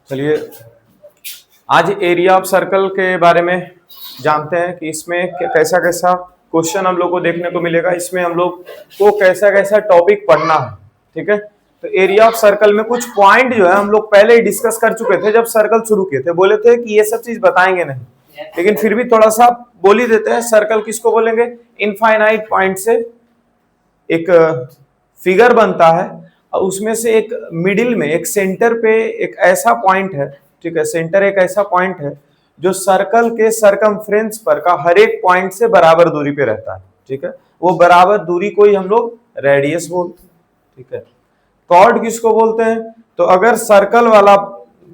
चलिए आज area of circle के बारे में जानते हैं कि इसमें कैसा कैसा क्वेश्चन हम लोग को देखने को मिलेगा। इसमें हम लोग को कैसा कैसा टॉपिक पढ़ना है। ठीक है, तो एरिया ऑफ सर्कल में कुछ पॉइंट जो है हम लोग पहले ही डिस्कस कर चुके थे जब सर्कल शुरू किए थे। बोले थे कि ये सब चीज बताएंगे नहीं, लेकिन फिर भी थोड़ा सा बोल ही देते हैं। सर्कल किसको बोलेंगे? इनफाइनाइट पॉइंट से एक फिगर बनता है और उसमें से एक मिडिल में एक सेंटर पे एक ऐसा पॉइंट है। ठीक है, सेंटर एक ऐसा पॉइंट है जो सर्कल के सरकमफ्रेंस पर का हर एक पॉइंट से बराबर दूरी पे रहता है। ठीक है, वो बराबर दूरी को ही हम लोग रेडियस बोलते हैं। ठीक है, कॉर्ड किसको बोलते हैं? तो अगर सर्कल वाला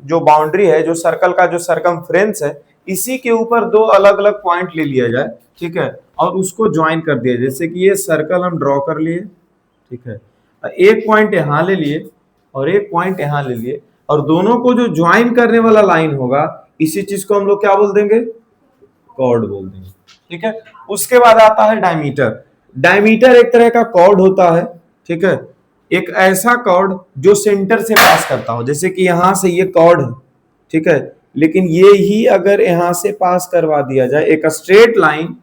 जो बाउंड्री है, जो सर्कल का जो सरकमफ्रेंस है, इसी के ऊपर दो अलग अलग पॉइंट ले लिया जाए। ठीक है, और उसको ज्वाइन कर दिया। जैसे कि ये सर्कल हम ड्रॉ कर लिए। ठीक है, एक पॉइंट यहां ले लिए और एक पॉइंट यहां ले लिए, और दोनों को जो ज्वाइन करने वाला लाइन होगा, इसी चीज को हम लोग क्या बोल देंगे? कॉर्ड बोल देंगे। ठीक है, उसके बाद आता है डायमीटर। डायमीटर एक तरह का कॉर्ड होता है। ठीक है, एक ऐसा कॉर्ड जो सेंटर से पास करता हो। जैसे कि यहां से ये कॉर्ड है। ठीक है, लेकिन ये ही अगर यहां से पास करवा दिया जाए एक स्ट्रेट लाइन।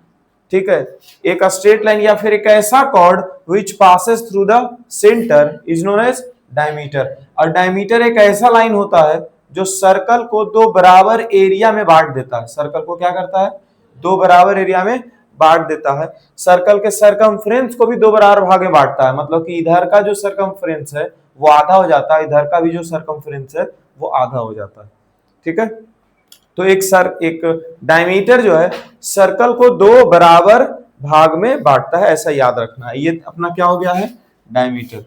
ठीक है, एक स्ट्रेट लाइन या फिर एक ऐसा chord which passes through the centre is known as diameter. और डायमीटर एक ऐसा लाइन होता है जो सर्कल को दो बराबर एरिया में बांट देता है। सर्कल को क्या करता है? दो बराबर एरिया में बांट देता है। सर्कल के सरकमफ्रेंस को भी दो बराबर भाग में बांटता है। मतलब कि इधर का जो सरकमफ्रेंस है वो आधा हो जाता है, इधर का भी जो सरकमफ्रेंस है वो आधा हो जाता है। ठीक है, तो एक डायमीटर जो है सर्कल को दो बराबर भाग में बांटता है, ऐसा याद रखना है। ये अपना क्या हो गया है? डायमीटर।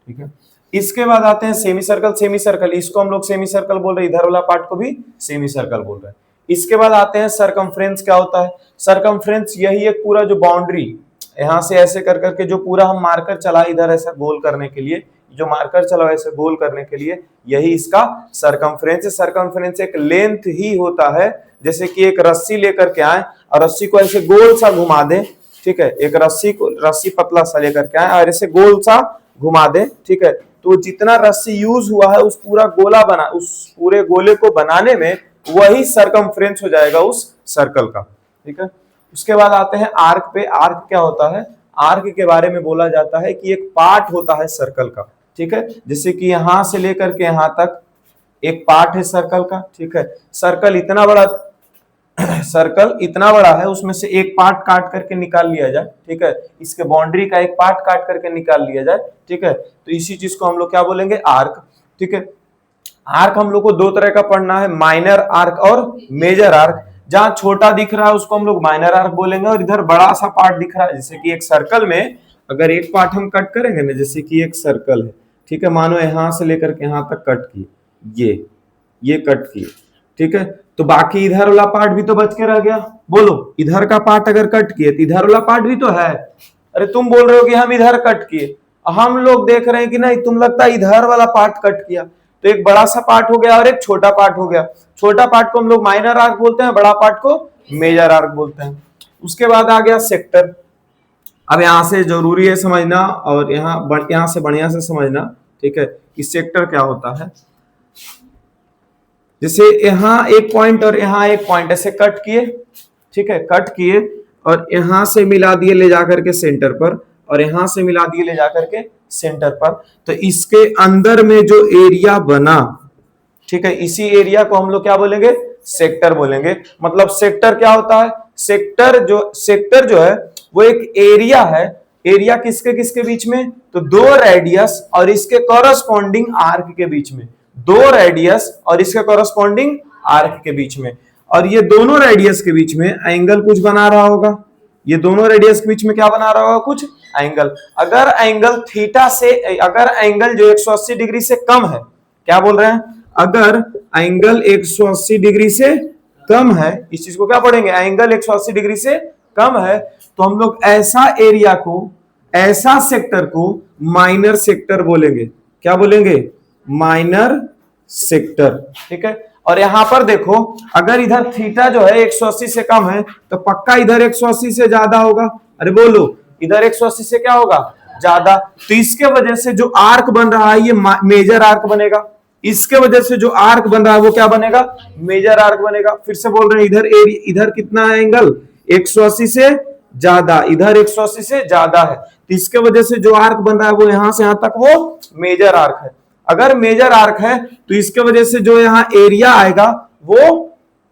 ठीक है, इसके बाद आते हैं सेमी सर्कल। सेमी सर्कल, इसको हम लोग सेमी सर्कल बोल रहे हैं, इधर वाला पार्ट को भी सेमी सर्कल बोल रहे हैं। इसके बाद आते हैं सरकमफ्रेंस। क्या होता है सरकमफ्रेंस? यही एक पूरा जो बाउंड्री यहां से ऐसे कर करके जो पूरा हम मार्कर चला इधर ऐसा गोल करने के लिए, जो मार्कर चला ऐसे गोल करने के लिए, यही इसका सरकमफ्रेंस है। सरकमफ्रेंस एक लेंथ ही होता है। जैसे कि एक रस्सी लेकर के आए और रस्सी को ऐसे गोल सा घुमा दे। ठीक है, एक रस्सी पतला सा लेकर के आए और ऐसे गोल सा घुमा दे। ठीक है, तो जितना रस्सी यूज हुआ है उस पूरे गोले को बनाने में वही सरकमफ्रेंस हो जाएगा उस सर्कल का। ठीक है, उसके बाद आते हैं आर्क पे। आर्क क्या होता है? आर्क के बारे में बोला जाता है कि एक पार्ट होता है सर्कल का। ठीक है, जैसे कि यहां से लेकर के यहां तक एक पार्ट है सर्कल का। ठीक है, सर्कल इतना बड़ा है, उसमें से एक पार्ट काट करके निकाल लिया जाए। ठीक है, इसके बाउंड्री का एक पार्ट काट करके निकाल लिया जाए। ठीक है, तो इसी चीज को हम लोग क्या बोलेंगे? आर्क। ठीक है, आर्क हम लोग को दो तरह का पढ़ना है, माइनर आर्क और मेजर आर्क। जहां छोटा दिख रहा है उसको हम लोग माइनर आर्क बोलेंगे, और इधर बड़ा सा पार्ट दिख रहा है, जैसे कि एक सर्कल में अगर एक पार्ट हम कट करेंगे ना, जैसे कि एक सर्कल है। ठीक है, मानो यहां से लेकर के यहां तक कट किए, ये कट किए। ठीक है, तो बाकी इधर वाला पार्ट भी तो बच के रह गया। बोलो, इधर का पार्ट अगर कट किए तो इधर वाला पार्ट भी तो है। अरे तुम बोल रहे हो कि हम इधर कट किए, हम लोग देख रहे हैं कि नहीं, तुम लगता है इधर वाला पार्ट कट किया। तो एक बड़ा सा पार्ट हो गया और एक छोटा पार्ट हो गया। छोटा पार्ट को हम लोग माइनर आर्क बोलते हैं, बड़ा पार्ट को मेजर आर्क बोलते हैं। उसके बाद आ गया सेक्टर। अब यहां से जरूरी है समझना, और यहां से बढ़िया से समझना। ठीक है, कि सेक्टर क्या होता है। जैसे यहाँ एक पॉइंट और यहाँ एक पॉइंट ऐसे कट किए। ठीक है, कट किए और यहां से मिला दिए ले जाकर के सेंटर पर, और यहां से मिला दिए ले जाकर के सेंटर पर। तो इसके अंदर में जो एरिया बना, ठीक है, इसी एरिया को हम लोग क्या बोलेंगे? सेक्टर बोलेंगे। मतलब सेक्टर क्या होता है? सेक्टर जो है वो एक एरिया है। एरिया किसके किसके बीच में? तो दो रेडियस और इसके कॉरस्पॉन्डिंग आर्क के बीच में। दो रेडियस और इसके कॉरस्पॉन्डिंग आर्क के बीच में। और ये दोनों रेडियस के बीच में एंगल कुछ बना रहा होगा। ये दोनों रेडियस के बीच में क्या बना रहा होगा? कुछ एंगल। अगर एंगल थीटा से, अगर एंगल जो 180 डिग्री से कम है, क्या बोल रहे हैं? अगर एंगल 180 डिग्री से कम है, इस चीज को क्या पढ़ेंगे? एंगल 180 डिग्री से कम है, तो हम लोग ऐसा एरिया को, ऐसा सेक्टर को माइनर सेक्टर बोलेंगे। क्या बोलेंगे? Minor sector. ठीक है, और यहां पर देखो, अगर इधर थीटा जो है 180 से कम है तो पक्का इधर 180 से ज्यादा होगा। अरे बोलो, इधर 180 से क्या होगा? ज्यादा। तो इसके वजह से जो आर्क बन रहा है ये मेजर आर्क बनेगा। इसके वजह से जो आर्क बन रहा है वो क्या बनेगा, मेजर आर्क बनेगा। फिर से बोल रहे हैं, इधर कितना है एंगल, 180 से ज्यादा, इधर 180 से ज्यादा है, तो इसके वजह से जो आर्क बन रहा है वो यहां से यहां तक वो मेजर आर्क है। अगर मेजर आर्क है तो इसके वजह से जो यहाँ एरिया आएगा वो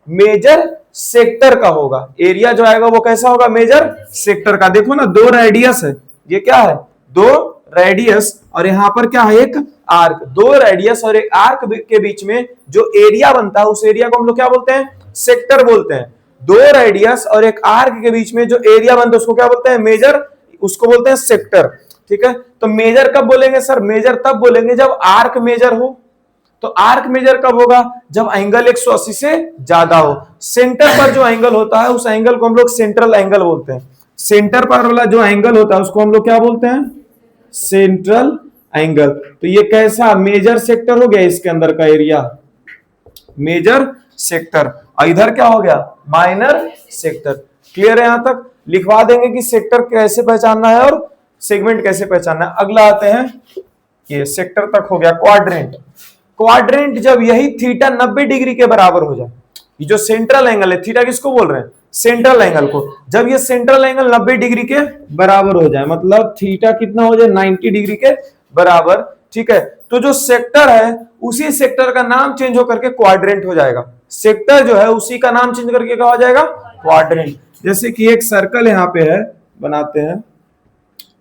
मेजर सेक्टर का होगा। एरिया जो आएगा वो कैसा होगा, मेजर सेक्टर का। देखो ना, दो रेडियस है, ये क्या है, दो रेडियस, और यहां पर क्या है, एक आर्क। दो रेडियस और एक आर्क के बीच में जो एरिया बनता है उस एरिया को हम लोग क्या बोलते हैं, सेक्टर बोलते हैं। दो रेडियस और एक आर्क के बीच में जो एरिया बनता है उसको क्या बोलते हैं, मेजर, उसको बोलते हैं सेक्टर। ठीक है, तो मेजर कब बोलेंगे सर, मेजर तब बोलेंगे जब आर्क मेजर हो। तो आर्क मेजर कब होगा, जब एंगल 180 से ज्यादा हो। सेंटर पर जो एंगल होता है उस एंगल को हम लोग सेंट्रल एंगल बोलते हैं। सेंटर पर वाला जो एंगल होता है उसको हम लोग क्या बोलते हैं, सेंट्रल एंगल। तो ये कैसा मेजर सेक्टर हो गया, इसके अंदर का एरिया मेजर सेक्टर, और इधर क्या हो गया, माइनर सेक्टर। क्लियर है, यहां तक लिखवा देंगे कि सेक्टर कैसे पहचानना है और सेगमेंट कैसे पहचानना है। अगला आते हैं, ये सेक्टर तक हो गया। क्वाड्रेंट, क्वाड्रेंट जब यही थीटा 90 डिग्री के बराबर हो जाए, ये जो सेंट्रल एंगल है, थीटा किसको बोल रहे हैं, सेंट्रल एंगल को, जब ये सेंट्रल एंगल 90 डिग्री के बराबर हो जाए, मतलब थीटा कितना हो जाए, 90 डिग्री के बराबर। ठीक है, तो जो सेक्टर है उसी सेक्टर का नाम चेंज होकर के क्वाड्रेंट हो जाएगा। सेक्टर जो है उसी का नाम चेंज करके क्या हो जाएगा, क्वाड्रेंट। जैसे कि एक सर्कल यहां पे है, बनाते हैं।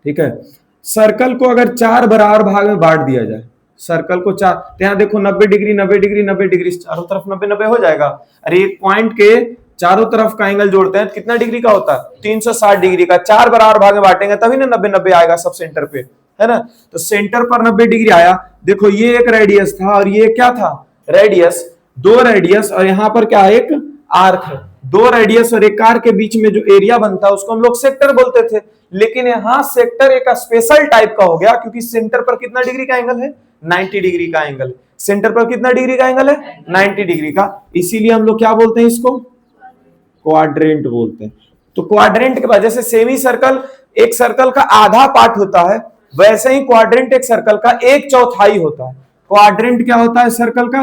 ठीक है, सर्कल को अगर 4 बराबर भाग में बांट दिया जाए, सर्कल को 4, तो यहां देखो 90 डिग्री 90 डिग्री 90 डिग्री, चारों तरफ 90 90 हो जाएगा। अरे एक पॉइंट के चारों तरफ का एंगल जोड़ते हैं कितना डिग्री का होता है, 360 डिग्री का। 4 बराबर भाग में बांटेंगे तभी ना 90 90 आएगा सब सेंटर पे, है ना। तो सेंटर पर 90 डिग्री आया। देखो ये एक रेडियस था और ये क्या था, रेडियस, दो रेडियस, और यहां पर क्या है, एक आर्क है। दो रेडियस और एक आर्क के बीच में जो एरिया बनता है उसको हम लोग सेक्टर बोलते थे, लेकिन यहां सेक्टर एक स्पेशल टाइप का हो गया, क्योंकि सेंटर पर कितना डिग्री का एंगल है, 90 डिग्री का एंगल। सेंटर पर कितना डिग्री का एंगल है, 90 डिग्री का, इसीलिए हम लोग क्या बोलते हैं, इसको क्वाड्रेंट बोलते हैं। तो क्वाड्रेंट के बाद, जैसे सेमी सर्कल एक सर्कल का आधा पार्ट होता है, वैसे ही क्वाड्रेंट एक सर्कल का 1/4 होता है। क्वाड्रेंट क्या होता है सर्कल का,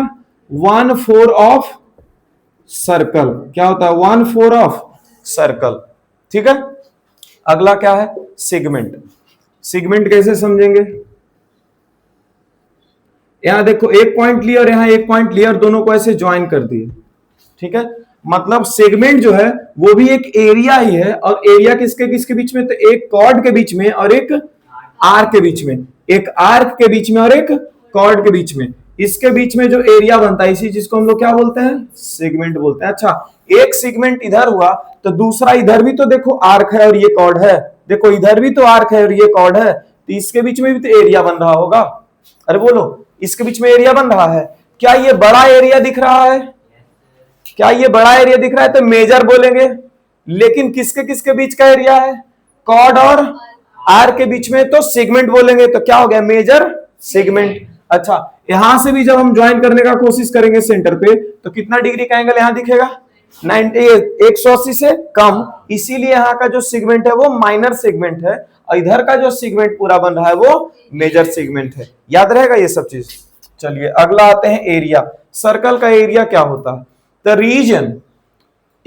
1/4 ऑफ सर्कल। क्या होता है, 1/4 ऑफ सर्कल। ठीक है, अगला क्या है, सेगमेंट। सेगमेंट कैसे समझेंगे, यहां देखो एक पॉइंट लिया और यहां एक पॉइंट लिया और दोनों को ऐसे ज्वाइन कर दिए। ठीक है, मतलब सेगमेंट जो है वो भी एक एरिया ही है, और एरिया किसके किसके बीच में, तो एक कॉर्ड के बीच में और एक आर्क के बीच में, एक आर्क के बीच में और एक कॉर्ड के बीच में, इसके बीच में जो एरिया बनता है इसी चीज को हम लोग क्या बोलते हैं, सेगमेंट बोलते हैं। अच्छा, एक सेगमेंट इधर हुआ तो दूसरा इधर भी तो देखो आर्क है और ये कॉर्ड है, देखो इधर भी तो आर्क है और ये कॉर्ड है, तो इसके बीच में भी तो एरिया बन रहा होगा। अरे बोलो, इसके बीच में एरिया बन रहा है, क्या ये बड़ा एरिया दिख रहा है, क्या ये बड़ा एरिया दिख रहा है, तो मेजर बोलेंगे। लेकिन किसके किसके बीच का एरिया है, कॉर्ड और आर के बीच में, तो सेगमेंट बोलेंगे। तो क्या हो गया, मेजर सेगमेंट। अच्छा, यहां से भी जब हम ज्वाइन करने का कोशिश करेंगे सेंटर पे, तो कितना डिग्री का एंगल यहां दिखेगा, 180 से कम, इसीलिए यहां का जो सेगमेंट है वो माइनर सेगमेंट है, और इधर का जो सेगमेंट पूरा बन रहा है वो मेजर सेगमेंट है। याद रहेगा ये सब चीज। चलिए अगला आते हैं, एरिया। सर्कल का एरिया क्या होता है, द रीजन,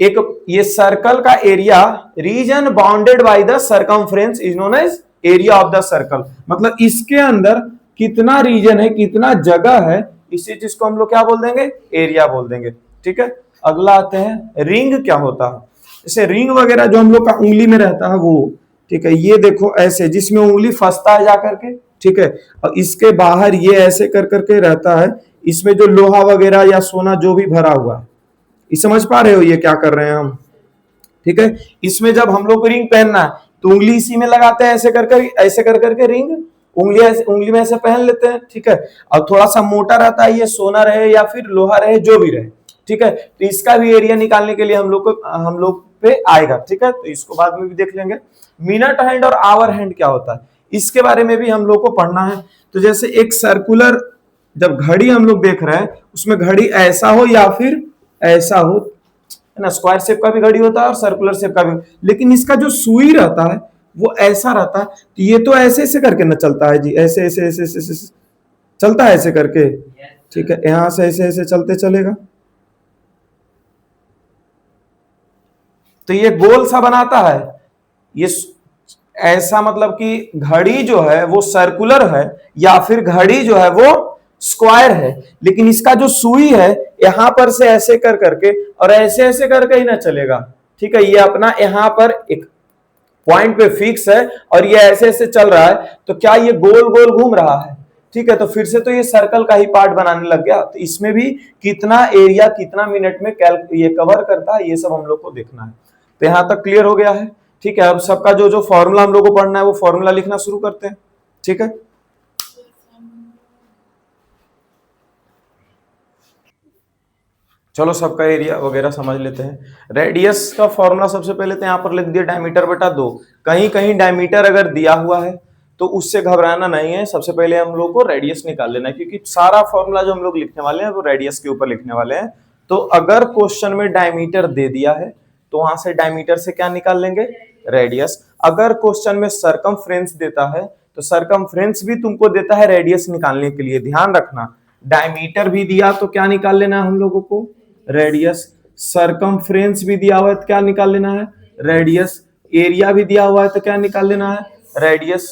एक ये सर्कल का area, region bounded by the circumference is known as area of the circle. मतलब इसके अंदर कितना रीजन है, कितना जगह है, इसी चीज को हम लोग क्या बोल देंगे, एरिया बोल देंगे। ठीक है, अगला आते हैं, रिंग क्या होता है। जैसे रिंग वगैरह जो हम लोग का उंगली में रहता है वो, ठीक है, ये देखो ऐसे, जिसमें उंगली फंसता है जाकर के, ठीक है, और इसके बाहर ये ऐसे कर करके रहता है, इसमें जो लोहा वगैरह या सोना जो भी भरा हुआ है, ये समझ पा रहे हो ये क्या कर रहे हैं हम। ठीक है, इसमें जब हम लोग को रिंग पहनना है तो उंगली इसी में लगाते हैं, ऐसे कर करके रिंग उंगली में ऐसे पहन लेते हैं। ठीक है, और थोड़ा सा मोटा रहता है, ये सोना रहे या फिर लोहा रहे जो भी रहे। ठीक है, तो इसका भी एरिया निकालने के लिए हम लोग पे आएगा। ठीक है, तो इसको बाद में भी देख लेंगे। मिनट हैंड और आवर हैंड क्या होता है, इसके बारे में भी हम लोग को पढ़ना है। तो जैसे एक सर्कुलर जब घड़ी हम लोग देख रहे हैं, उसमें घड़ी ऐसा हो या फिर ऐसा हो, है ना, स्क्वायर शेप का भी घड़ी होता है और सर्कुलर शेप का भी, लेकिन इसका जो सुई रहता है वो ऐसा रहता है। तो ये तो ऐसे ऐसे करके ना चलता है जी, ऐसे ऐसे ऐसे ऐसे, ऐसे चलता है ऐसे करके, ठीक है, यहां से ऐसे ऐसे चलते चलेगा, तो ये गोल सा बनाता है। ये ऐसा मतलब कि घड़ी जो है वो सर्कुलर है या फिर घड़ी जो है वो स्क्वायर है, लेकिन इसका जो सुई है यहां पर से ऐसे कर करके और ऐसे ऐसे करके ही ना चलेगा। ठीक है, ये अपना यहां पर एक पॉइंट पे फिक्स है और ये ऐसे ऐसे चल रहा है, तो क्या ये गोल गोल घूम रहा है। ठीक है, तो फिर से तो ये सर्कल का ही पार्ट बनाने लग गया। तो इसमें भी कितना एरिया कितना मिनट में ये कवर करता है, ये सब हम लोग को देखना है। तो यहां तक क्लियर हो गया है। ठीक है, अब सबका जो जो फॉर्मूला हम लोग को पढ़ना है वो फॉर्मूला लिखना शुरू करते हैं। ठीक है, चलो सबका एरिया वगैरह समझ लेते हैं। रेडियस का फॉर्मूला सबसे पहले तो यहाँ पर लिख दिया डायमीटर बटा 2। कहीं कहीं डायमीटर अगर दिया हुआ है तो उससे घबराना नहीं है, सबसे पहले हम लोग को रेडियस निकाल लेना है, क्योंकि सारा फॉर्मूला जो हम लोग लिखने वाले हैं वो रेडियस के ऊपर लिखने वाले हैं। तो अगर क्वेश्चन में डायमीटर दे दिया है तो वहां से डायमीटर से क्या निकाल लेंगे, रेडियस। अगर क्वेश्चन में सरकमफ्रेंस देता है तो सरकमफ्रेंस भी तुमको देता है रेडियस निकालने के लिए। ध्यान रखना, डायमीटर भी दिया तो क्या निकाल लेना है हम लोगों को, रेडियस। सरकमफ्रेंस भी दिया हुआ है तो क्या निकाल लेना है, रेडियस। एरिया भी दिया हुआ है तो क्या निकाल लेना है, रेडियस।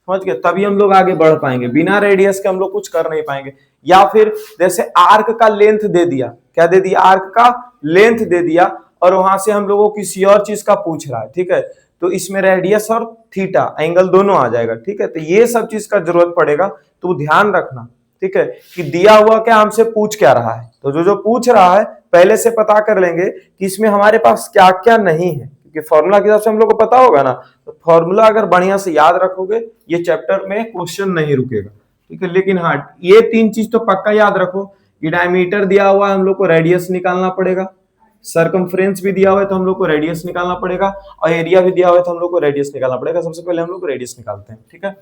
समझ गए, तभी हम लोग आगे बढ़ पाएंगे, बिना रेडियस के हम लोग कुछ कर नहीं पाएंगे। या फिर जैसे आर्क का लेंथ दे दिया, क्या दे दिया, आर्क का लेंथ दे दिया, और वहां से हम लोगों को किसी और चीज का पूछ रहा है। ठीक है, तो इसमें रेडियस और थीटा एंगल दोनों आ जाएगा। ठीक है, तो ये सब चीज का जरूरत पड़ेगा, तो ध्यान रखना। ठीक है, कि दिया हुआ क्या हमसे पूछ क्या रहा है, तो जो जो पूछ रहा है पहले से पता कर लेंगे कि इसमें हमारे पास क्या क्या नहीं है, क्योंकि फॉर्मूला के हिसाब से हम लोग को पता होगा ना। तो फॉर्मूला अगर बढ़िया से याद रखोगे ये चैप्टर में क्वेश्चन नहीं रुकेगा। ठीक है, लेकिन हाँ ये 3 चीज तो पक्का याद रखो कि डायमीटर दिया हुआ है, हम लोग को रेडियस निकालना पड़ेगा। सरकमफ्रेंस भी दिया हुआ है तो हम लोग को रेडियस निकालना पड़ेगा, और एरिया भी दिया हुआ है तो हम लोग को रेडियस निकालना पड़ेगा। सबसे पहले हम लोग रेडियस निकालते हैं। ठीक है,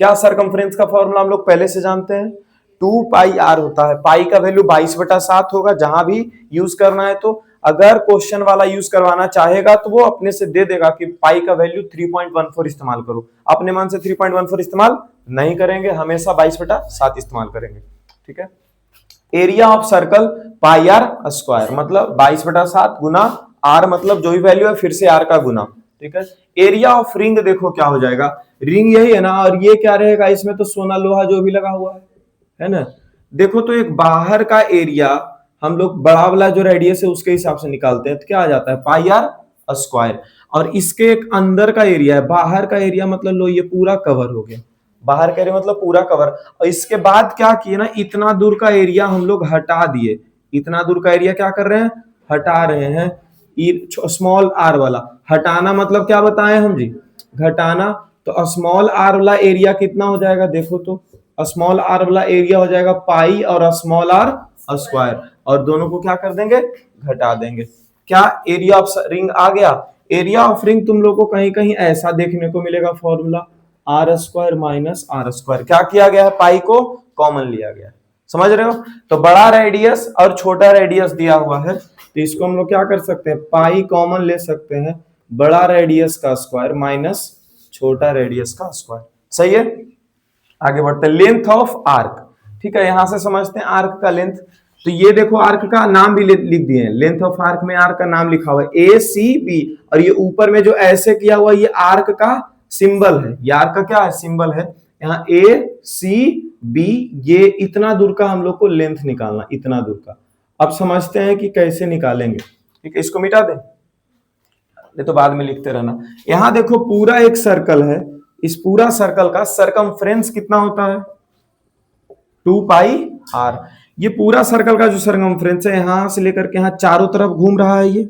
क्या सरकमफ्रेंस का फॉर्मूला हम लोग पहले से जानते हैं, 2 पाई आर होता है। पाई का वैल्यू 22/7 होगा जहां भी यूज करना है। तो अगर क्वेश्चन वाला यूज करवाना चाहेगा तो वो अपने से दे देगा कि पाई का वैल्यू 3.14 इस्तेमाल करो। अपने मन से 3.14 इस्तेमाल नहीं करेंगे, हमेशा 22/7 इस्तेमाल करेंगे। ठीक है, area of circle pi are square, मतलब 22/7 गुना आर, मतलब जो भी वैल्यू है फिर से आर का गुना। ठीक है, एरिया ऑफ रिंग देखो क्या हो जाएगा, रिंग यही है ना, और ये क्या रहेगा, इसमें तो सोना लोहा जो भी लगा हुआ है ना। देखो तो एक बाहर का एरिया हम लोग बड़ा वाला जो रेडियस है उसके हिसाब से निकालते हैं, तो क्या आ जाता है, पाई आर स्क्वायर। और इसके एक अंदर का एरिया है, बाहर का एरिया मतलब लो ये पूरा कवर हो गया, बाहर का एरिया मतलब पूरा कवर। और इसके बाद क्या किए ना, इतना दूर का एरिया हम लोग हटा दिए। इतना दूर का एरिया क्या कर रहे हैं, हटा रहे हैं। स्मॉल आर वाला हटाना मतलब क्या बताएं हम जी, घटाना। तो स्मॉल आर वाला एरिया कितना हो जाएगा, देखो तो स्मॉल आर वाला एरिया हो जाएगा पाई और स्मॉल आर स्क्वायर, और दोनों को क्या कर देंगे, घटा देंगे। क्या एरिया ऑफ रिंग आ गया। एरिया ऑफ रिंग तुम लोग को कहीं कहीं ऐसा देखने को मिलेगा formula, r square minus r square. क्या किया गया है, पाई को कॉमन लिया गया है। समझ रहे हो, तो बड़ा रेडियस और छोटा रेडियस दिया हुआ है, तो इसको हम लोग क्या कर सकते हैं, पाई कॉमन ले सकते हैं, बड़ा रेडियस का स्क्वायर माइनस छोटा रेडियस का स्क्वायर। सही है, आगे बढ़ते हैं। लेंथ ऑफ आर्क, ठीक है, यहां से समझते हैं आर्क का लेंथ। तो ये देखो आर्क का नाम भी लिख दिए हैं, लेंथ ऑफ आर्क में आर्क का नाम लिखा हुआ है ACB, और ये ऊपर में जो ऐसे किया हुआ ये आर्क का सिंबल है, ये आर्क का क्या है, सिंबल है। यहाँ ACB, ये इतना दूर का हम लोग को लेंथ निकालना, इतना दूर का। अब समझते हैं कि कैसे निकालेंगे। ठीक है, इसको मिटा दें, ये तो बाद में लिखते रहना। यहां देखो पूरा एक सर्कल है, इस पूरा सर्कल का सरकमफ्रेंस कितना होता है, 2 पाई आर। ये पूरा सर्कल का जो सरकमफ्रेंस है यहां से लेकर के यहां चारों तरफ घूम रहा है, ये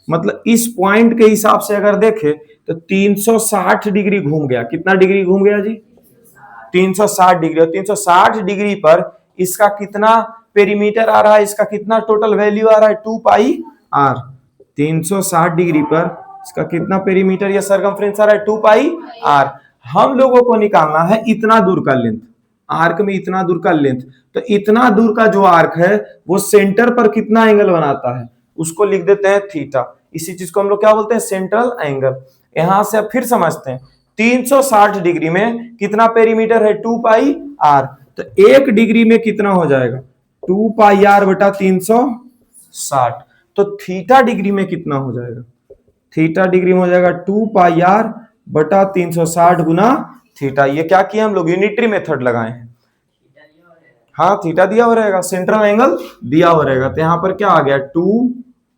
मतलब इस पॉइंट के हिसाब से अगर देखे तो 360 डिग्री घूम गया। कितना डिग्री घूम गया जी, 360 डिग्री। और 360 डिग्री पर इसका कितना पेरीमीटर आ रहा है, इसका कितना टोटल वैल्यू आ रहा है, 2 पाई आर। 360 डिग्री पर इसका कितना पेरीमीटर या सरकमफ्रेंस आ रहा है, 2 पाई आर। हम लोगों को निकालना है इतना दूर का लेंथ, आर्क में इतना दूर का लेंथ। तो इतना दूर का जो आर्क है वो सेंटर पर कितना एंगल बनाता है, उसको लिख देते हैं थीटा। इसी चीज को हम लोग क्या बोलते हैं, सेंट्रल एंगल। यहां से अब फिर समझते हैं, 360 डिग्री में कितना पेरीमीटर है, 2 पाई आर। तो 1 डिग्री में कितना हो जाएगा, 2 पाई आर बटा 360। तो थीटा डिग्री में कितना हो जाएगा? थीटा डिग्री में हो जाएगा 2 पाई आर बटा 360 गुना थीटा। ये क्या किया हम लोग? यूनिटरी मेथड लगाए हैं। हाँ, थीटा दिया हो रहेगा, सेंट्रल एंगल दिया हो रहेगा। तो यहां पर क्या आ गया? 2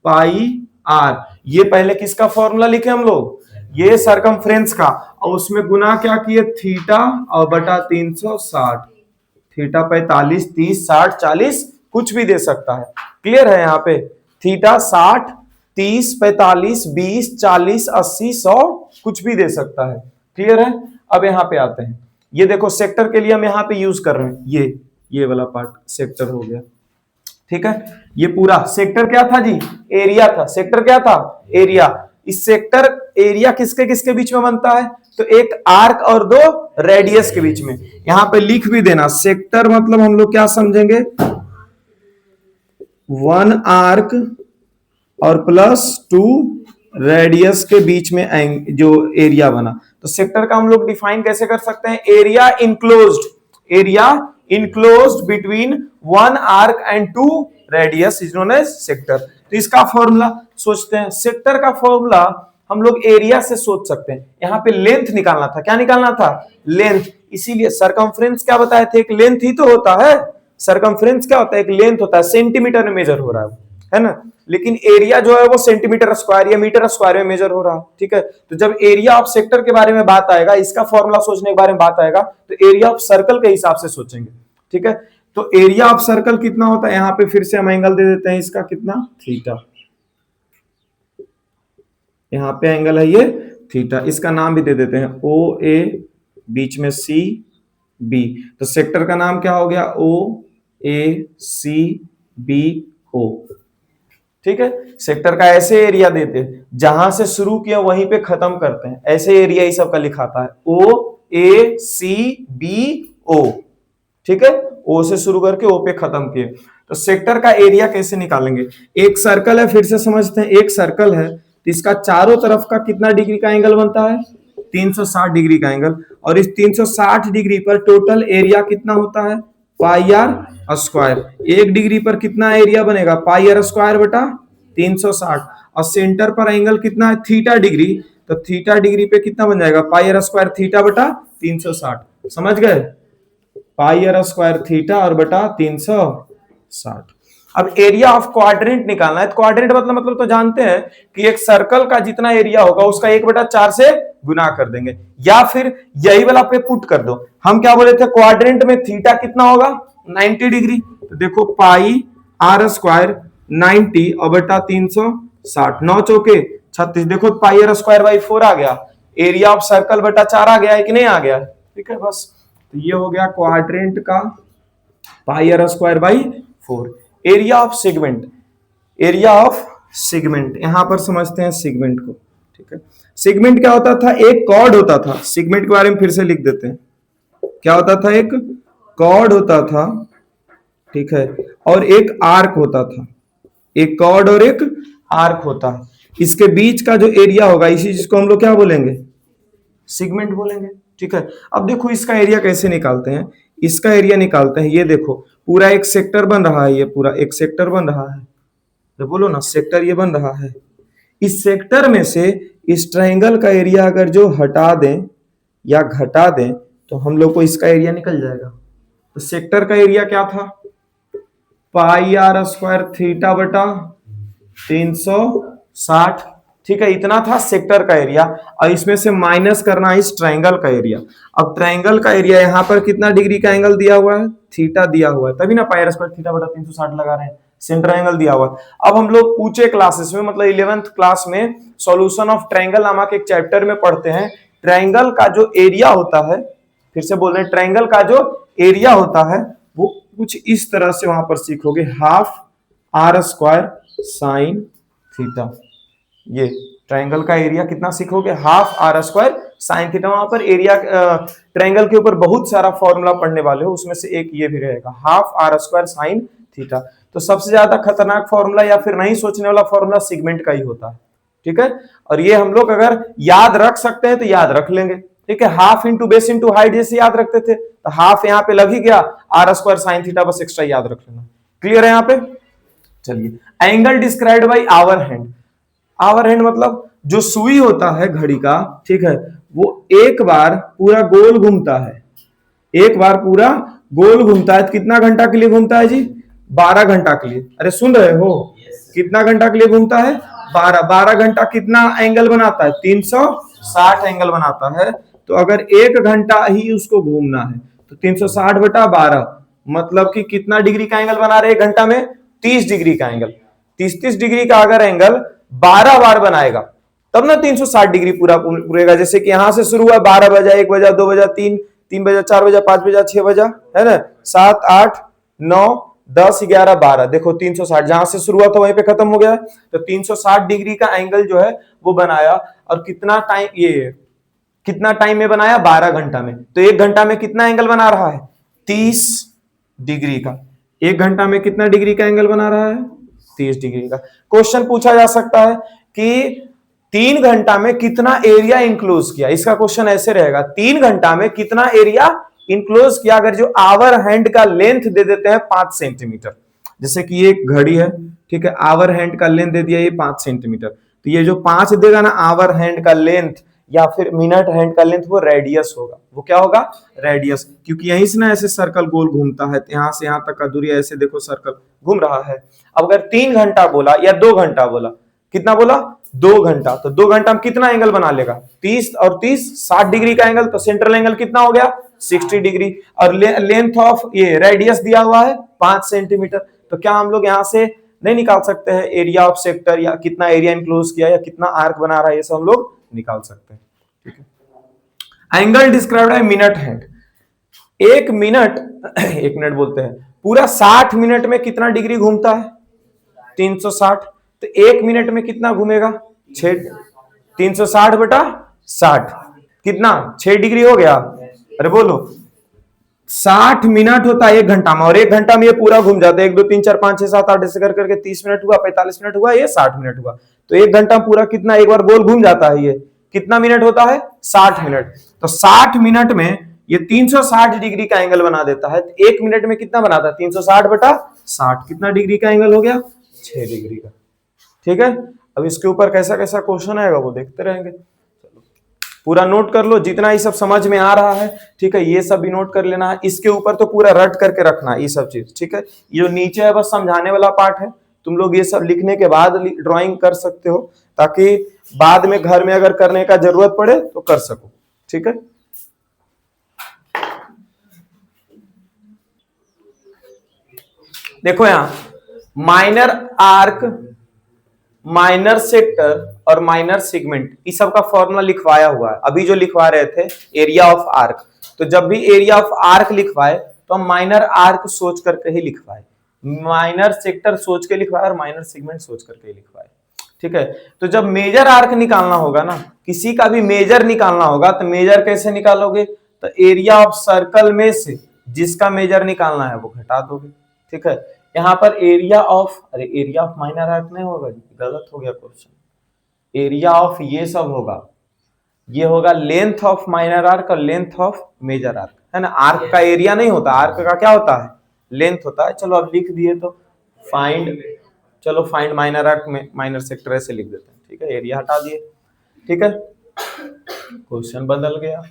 पाई आर। ये पहले किसका फॉर्मूला लिखे हम लोग? ये सरकमफ्रेंस का, और उसमें गुना क्या किए? थीटा और बटा 360। थीटा 45, 30, 60, 40 कुछ भी दे सकता है। क्लियर है? यहाँ पे थीटा 60, 30, 45, 20, 40, 80, 100 कुछ भी दे सकता है। क्लियर है? अब यहाँ पे आते हैं। ये देखो सेक्टर के लिए हम यहाँ पे यूज कर रहे हैं। ये वाला पार्ट सेक्टर हो गया। ठीक है, ये पूरा सेक्टर क्या था जी? एरिया था। सेक्टर क्या था? एरिया। इस सेक्टर एरिया किसके किसके बीच में बनता है? तो एक आर्क और 2 रेडियस के बीच में। यहां पे लिख भी देना, सेक्टर मतलब हम लोग क्या समझेंगे? 1 आर्क और प्लस 2 रेडियस के बीच में जो एरिया बना। तो सेक्टर का हम लोग डिफाइन कैसे कर सकते हैं? Area enclosed between 1 arc and 2 radius is known as sector. तो इसका फॉर्मूला सोचते हैं। सेक्टर का फॉर्मूला हम लोग एरिया से सोच सकते हैं। यहां पे लेंथ निकालना था। क्या निकालना था? लेंथ। इसीलिए सरकमफ्रेंस क्या बताए थे? एक लेंथ ही तो होता है। सरकमफ्रेंस क्या होता है? एक लेंथ होता है, सेंटीमीटर में मेजर हो रहा है ना। लेकिन एरिया जो है वो सेंटीमीटर स्क्वायर या मीटर स्क्वायर में मेजर हो रहा है। ठीक है, तो जब एरिया ऑफ सेक्टर के बारे में बात आएगा, इसका फॉर्मूला सोचने के बारे में बात आएगा, तो एरिया ऑफ सर्कल के हिसाब से सोचेंगे। ठीक है, तो एरिया ऑफ सर्कल कितना होता है? यहां पे फिर से हम एंगल दे देते हैं इसका कितना? थीटा। यहां पे एंगल है ये थीटा। इसका नाम भी दे देते हैं ओ ए, बीच में सी बी। तो सेक्टर का नाम क्या हो गया? ओ ए सी बी ओ। ठीक है, सेक्टर का ऐसे एरिया देते हैं, जहां से शुरू किया वहीं पे खत्म करते हैं। ऐसे एरिया ही सबका लिखाता है, ओ ए सी बी ओ। ठीक है, ओ से शुरू करके ओ पे खत्म किए। तो सेक्टर का एरिया कैसे निकालेंगे? एक सर्कल है, फिर से समझते हैं। एक सर्कल है तो इसका चारों तरफ का कितना डिग्री का एंगल बनता है? 360 डिग्री का एंगल। और इस 360 डिग्री पर टोटल एरिया कितना होता है? Pi are square. 1 डिग्री पर कितना एरिया बनेगा? पाई आर स्क्वायर बटा 360। और सेंटर पर एंगल कितना है? Theta degree. तो थीटा डिग्री पे कितना बन जाएगा? पाई आर स्क्वायर थीटा बटा 360। समझ गए? पाई आर स्क्वायर थीटा और बटा 360। अब एरिया ऑफ क्वाड्रेंट निकालना है। तो क्वाड्रेंट मतलब तो जानते हैं कि एक सर्कल का जितना एरिया होगा उसका 1/4 से गुना कर देंगे, या फिर यही वाला पे पुट कर दो। हम क्या बोले थे? क्वाड्रेंट में थीटा कितना होगा? 90 डिग्री। तो देखो पाई आर स्क्वायर 90 और बटा 360, 9 चौके 36। देखो पाई आर स्क्वायर बाई 4 आ गया। एरिया ऑफ सर्कल बटा 4 आ गया है कि नहीं आ गया? ठीक है, बस। तो ये हो गया क्वाड्रेंट का pi are square by 4। Area of segment, area of segment यहां पर समझते हैं सेगमेंट को। ठीक है, सेगमेंट क्या होता था? एक कॉर्ड होता था। सेगमेंट के बारे में फिर से लिख देते हैं। क्या होता था? एक कॉर्ड होता था, ठीक है, और एक आर्क होता था। एक कॉर्ड और एक आर्क होता है। इसके बीच का जो एरिया होगा, इसी चीज को हम लोग क्या बोलेंगे? सेगमेंट बोलेंगे। ठीक है, अब देखो इसका एरिया कैसे निकालते हैं। इसका एरिया निकालते हैं। ये देखो पूरा एक सेक्टर बन रहा है, ये पूरा एक सेक्टर बन रहा है। तो बोलो ना, सेक्टर ये बन रहा है। इस सेक्टर में से इस ट्रायंगल का एरिया अगर जो हटा दें या घटा दें तो हम लोग को इसका एरिया निकल जाएगा। तो सेक्टर का एरिया क्या था? पाई आर स्क्वायर थीटा बटा 360। ठीक है, इतना था सेक्टर का एरिया। और इसमें से माइनस करना है इस ट्रायंगल का एरिया। अब ट्रायंगल का एरिया यहां पर कितना डिग्री का एंगल दिया हुआ है? थीटा दिया हुआ है, तभी ना पाई आर स्क्वायर थीटा बटा 360 लगा रहे हैं। सेंटर एंगल दिया हुआ है। अब हम लोग ऊंचे क्लासेस में मतलब 11th क्लास में सॉल्यूशन ऑफ ट्रायंगल नामक एक चैप्टर में पढ़ते हैं। ट्रायंगल का जो एरिया होता है, फिर से बोल रहे हैं, ट्रायंगल का जो एरिया होता है वो कुछ इस तरह से वहां पर सीखोगे, half are square sine theta. ये ट्रायंगल का एरिया कितना सीखोगे? Half are square sine theta. वहां पर एरिया ट्रायंगल के ऊपर बहुत सारा फॉर्मूला पढ़ने वाले हो, उसमें से एक ये भी रहेगा, half are square sine theta. तो सबसे ज्यादा खतरनाक फॉर्मूला या फिर नहीं सोचने वाला फॉर्मूला सेगमेंट का ही होता है। ठीक है, और ये हम लोग अगर याद रख सकते हैं तो याद रख लेंगे। ठीक है, half into base into height जैसे याद रखते थे, तो हाफ यहाँ पे लग ही गया, आर स्क्वायर साइन थीटा बस एक्स्ट्रा याद रख लेना। क्लियर है यहाँ पे? चलिए, angle described by our hand. Our hand मतलब जो सुई होता है घड़ी का, ठीक है, वो एक बार पूरा गोल घूमता है, एक बार पूरा गोल घूमता है। कितना घंटा के लिए घूमता है जी? 12 घंटा के लिए। अरे सुन रहे हो? कितना घंटा के लिए घूमता है? 12। 12 घंटा कितना एंगल बनाता है? 360 एंगल बनाता है। तो अगर एक घंटा ही उसको घूमना है तो 360 बटा 12 मतलब कि कितना डिग्री का एंगल बना रहे एक घंटा में? 30 डिग्री का एंगल। 30 डिग्री का अगर एंगल 12 बार बनाएगा तब ना 360 डिग्री पूरा पूरेगा। जैसे कि यहां से शुरू हुआ, 12 बजा, 1 बजा, 2 बजा, 3 बजा, 4 बजा, 5 बजा, 6 बजा, है ना, 7, 8, 9, 10, 11, 12। देखो 360 जहां से शुरू हुआ था वहीं पे खत्म हो गया। तो 360 डिग्री का एंगल जो है वो बनाया। और कितना टाइम, ये कितना टाइम में बनाया? 12 घंटा में। तो एक घंटा में कितना एंगल बना रहा है? 30 डिग्री का। एक घंटा में कितना डिग्री का एंगल बना रहा है? 30 डिग्री का। क्वेश्चन पूछा जा सकता है कि 3 घंटा में कितना एरिया इंक्लोज किया। इसका क्वेश्चन ऐसे रहेगा, 3 घंटा में कितना एरिया इंक्लोज किया। अगर जो आवर हैंड का लेंथ दे देते हैं 5 सेंटीमीटर, जैसे कि ये एक घड़ी है, ठीक है, आवर हैंड का लेंथ दे दिया ये 5 सेंटीमीटर, तो ये जो 5 देगा ना आवर हैंड का लेंथ या फिर मिनट हैंड का लेंथ, वो रेडियस होगा। वो क्या होगा? रेडियस। क्योंकि यहीं से ना ऐसे सर्कल गोल घूमता है, यहां से यहां तक का दूरी ऐसे देखो सर्कल घूम रहा है। अब अगर 3 घंटा बोला या 2 घंटा बोला, कितना बोला? 2 घंटा, तो 2 घंटा में कितना एंगल बना लेगा? 30 और 30 60 डिग्री का एंगल। तो सेंट्रल एंगल कितना हो गया? 60 डिग्री। और लेंथ ऑफ ये रेडियस दिया हुआ है 5 सेंटीमीटर। तो क्या हम लोग यहां से नहीं निकाल सकते हैं एरिया ऑफ सेक्टर, या कितना एरिया इंक्लोज किया, या कितना आर्क बना रहा है? ये सब हम लोग निकाल सकते हैं, ठीक है। एंगल डिस्क्राइब्ड है मिनट हैंड। एक मिनट बोलते हैं, पूरा 60 मिनट में कितना डिग्री घूमता है? 360। तो एक मिनट में कितना घूमेगा? 6। 360 बटा 60 कितना? 6 डिग्री हो गया। अरे बोलो, 60 मिनट होता है एक घंटा में, और एक घंटा में ये पूरा घूम जाता है। 1 2 3 4 5 6 7 8 ऐसे कर करके 30 मिनट हुआ, 45 मिनट हुआ, ये 60 मिनट हुआ। तो एक घंटा पूरा कितना एक बार गोल घूम जाता है? ये कितना मिनट होता है? 60 मिनट। तो 60 मिनट में ये 360 डिग्री का एंगल बना देता है। तो एक मिनट में कितना बनाता है? 360 बटा 60 कितना डिग्री का एंगल हो गया? 6 डिग्री का, ठीक है। अब इसके ऊपर कैसा कैसा क्वेश्चन आएगा वो देखते रहेंगे। पूरा नोट कर लो जितना ये सब समझ में आ रहा है, ठीक है, ये सब भी नोट कर लेना है। इसके ऊपर तो पूरा रट करके रखना है ये सब चीज, ठीक है। ये जो नीचे है बस समझाने वाला पार्ट है, तुम लोग ये सब लिखने के बाद ड्राइंग कर सकते हो, ताकि बाद में घर में अगर करने का जरूरत पड़े तो कर सको, ठीक है। देखो यहां माइनर आर्क, माइनर सेक्टर और माइनर सेगमेंट, इस सब का फॉर्मूला लिखवाया हुआ है। अभी जो लिखवा रहे थे एरिया ऑफ आर्क, तो जब भी एरिया ऑफ आर्क लिखवाए तो हम माइनर आर्क सोच करके ही लिखवाए, माइनर सेक्टर सोच के लिखवाए और माइनर सेगमेंट सोच करके ही लिखवाए, ठीक है। तो जब मेजर आर्क निकालना होगा ना, किसी का भी मेजर निकालना होगा, तो मेजर कैसे निकालोगे? तो एरिया ऑफ सर्कल में से जिसका मेजर निकालना है वो घटा दोगे, ठीक है। यहां पर एरिया ऑफ, अरे एरिया ऑफ माइनर आर्क नहीं होगा, गलत हो गया क्वेश्चन। एरिया ऑफ ये सब होगा, ये होगा लेंथ ऑफ माइनर आर्क और लेंथ ऑफ मेजर आर्क, है ना। आर्क का एरिया नहीं होता, आर्क का क्या होता है? लेंथ होता है। चलो अब लिख दिए तो फाइंड, चलो फाइंड माइनर आर्क में माइनर सेक्टर ऐसे लिख देते हैं, ठीक है। एरिया हटा दिए, ठीक है, क्वेश्चन बदल गया।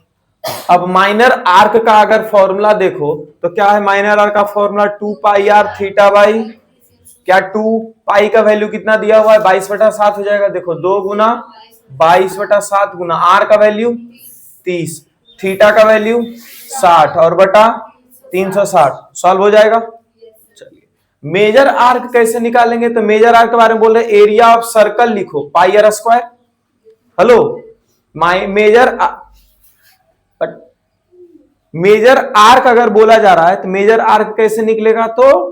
अब माइनर आर्क का अगर फॉर्मूला देखो तो क्या है? माइनर आर्क का formula 2 pi r theta by, क्या 2 पाई का वैल्यू कितना दिया हुआ है? 22/7 हो जाएगा। देखो 2 गुना 22/7 गुना आर का वैल्यू 30, थीटा का वैल्यू 60 और बटा 360, सॉल्व हो जाएगा। चलिए मेजर आर्क कैसे निकालेंगे? तो मेजर आर्क के बारे में बोल रहे, एरिया ऑफ सर्कल लिखो pi are square. Hello, major arc अगर बोला जा रहा है तो मेजर आर्क कैसे निकलेगा? तो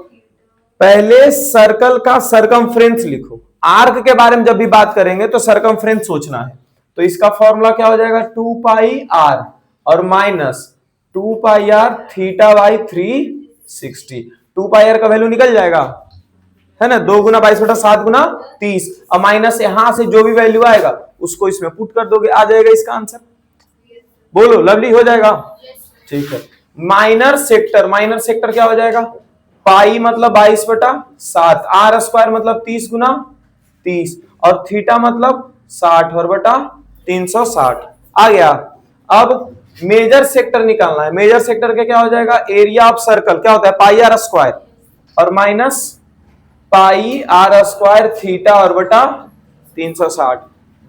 पहले सर्कल का सरकमफ्रेंस लिखो। आर्क के बारे में जब भी बात करेंगे तो सरकमफ्रेंस सोचना है। तो इसका फॉर्मूला क्या हो जाएगा? 2 पाई आर और minus 2 pi r theta by 360। 2 pi r का वैल्यू निकल जाएगा, है ना। 2 गुना 22/7 गुना 30 और माइनस यहां से जो भी वैल्यू आएगा उसको इसमें पुट कर दोगे, आ जाएगा इसका आंसर। बोलो लवली, हो जाएगा, ठीक है। माइनर सेक्टर, माइनर सेक्टर क्या हो जाएगा? पाई मतलब 22/7, आर स्क्वायर मतलब 30 × 30, और थीटा मतलब 60 और बटा 360 आ गया। अब मेजर सेक्टर निकालना है। मेजर सेक्टर के क्या हो जाएगा, एरिया ऑफ सर्कल क्या होता है, पाई आर स्क्वायर और minus pi are square theta और बटा 360,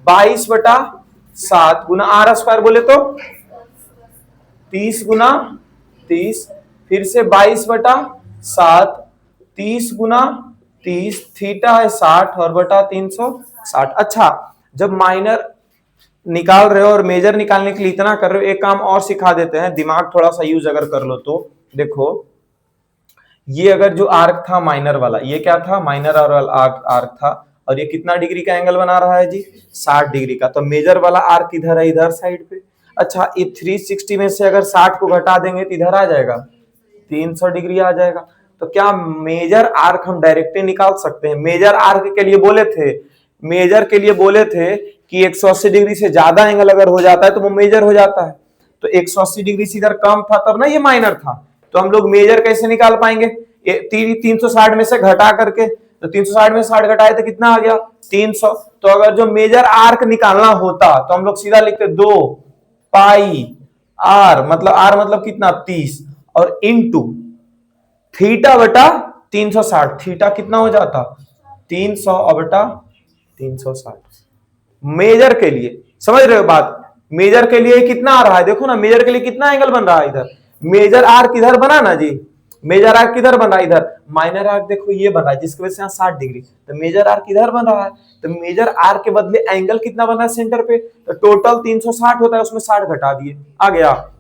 22/7 गुना आर स्क्वायर बोले तो 30 × 30, फिर से 22/7, 30 × 30, थीटा है 60 और बटा 360। अच्छा, जब माइनर निकाल रहे हो और मेजर निकालने के लिए इतना कर रहे हो, एक काम और सिखा देते हैं, दिमाग थोड़ा सा यूज अगर कर लो तो देखो, ये अगर जो आर्क था माइनर वाला, ये क्या था, माइनर और आर्क था, और ये कितना डिग्री का एंगल बना रहा है जी, 60 डिग्री का। तो मेजर वाला आर्क इधर है, इधर साइड पे। अच्छा, ये 360 में से अगर 60 को घटा देंगे तो इधर आ जाएगा 300 डिग्री आ जाएगा। तो क्या मेजर आर्क हम डायरेक्टली निकाल सकते हैं? मेजर आर्क के लिए बोले थे, मेजर के लिए बोले थे कि 180 डिग्री से ज्यादा एंगल अगर हो जाता है तो वो मेजर हो जाता है। तो 180 डिग्री से इधर कम था तब ना ये माइनर था। तो हम लोग मेजर कैसे निकाल पाएंगे, 360 में से घटा करके, तो 360 में से 60 घटाए तो कितना आ गया, 300। तो अगर जो मेजर आर्क निकालना होता तो हम लोग सीधा लिखते 2 पाई आर मतलब कितना 30 और इनटू थीटा बटा 360, थीटा कितना हो जाता 300 और बटा 360। मेजर के लिए समझ रहे हो बात, मेजर के लिए कितना आ रहा है, देखो ना मेजर के लिए कितना एंगल बन रहा है इधर, मेजर आर्क किधर बना ना जी, मेजर आर्क किधर बन रहा है इधर, माइनर आर्क देखो ये बन रहा है जिसकी वजह से यहाँ 60 डिग्री, तो मेजर आर्क किधर बन रहा है, तो मेजर आर्क के बदले एंगल कितना बन रहा है सेंटर पे, तो टोटल 360 होता है, उसमें 60 घटा दिए, आ गया